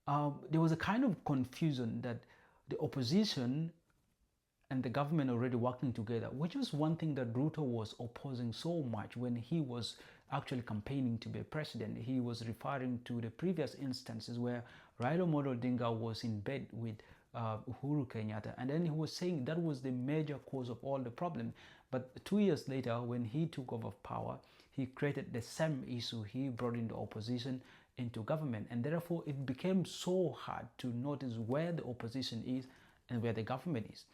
there was a kind of confusion that the opposition and the government already working together, which was one thing that Ruto was opposing so much when he was actually campaigning to be president. He was referring to the previous instances where Raila Amolo Odinga was in bed with Uhuru Kenyatta, and then he was saying that was the major cause of all the problem. But 2 years later, when he took over power, he created the same issue. He brought in the opposition into government, and therefore it became so hard to notice where the opposition is and where the government is.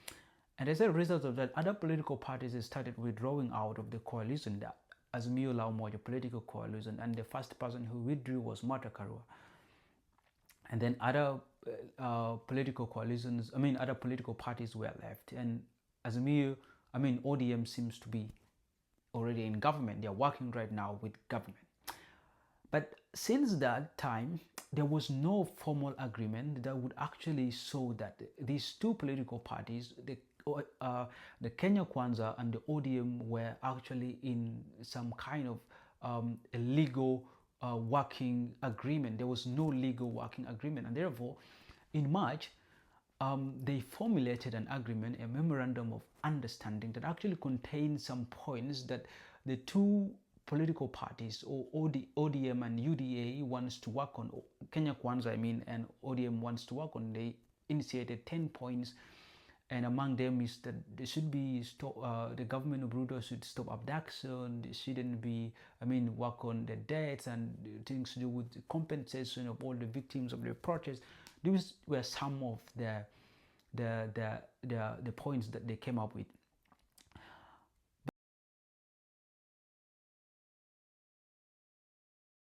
And as a result of that, other political parties started withdrawing out of the coalition, the Azimio la Umoja political coalition, and the first person who withdrew was Martha Karua. And then other political coalitions, other political parties were left. And ODM seems to be already in government. They're working right now with government. But since that time, there was no formal agreement that would actually show that these two political parties, the Kenya Kwanza and the ODM, were actually in some kind of a legal working agreement. There was no legal working agreement, and therefore, in March, they formulated an agreement, a memorandum of understanding that actually contained some points that the two political parties, or ODM and UDA, wants to work on. Kenya Kwanza, and ODM wants to work on. They initiated 10 points, and among them is that there should be the government of Ruto should stop abduction. They shouldn't be, work on the deaths and things to do with the compensation of all the victims of the protests. These were some of the points that they came up with.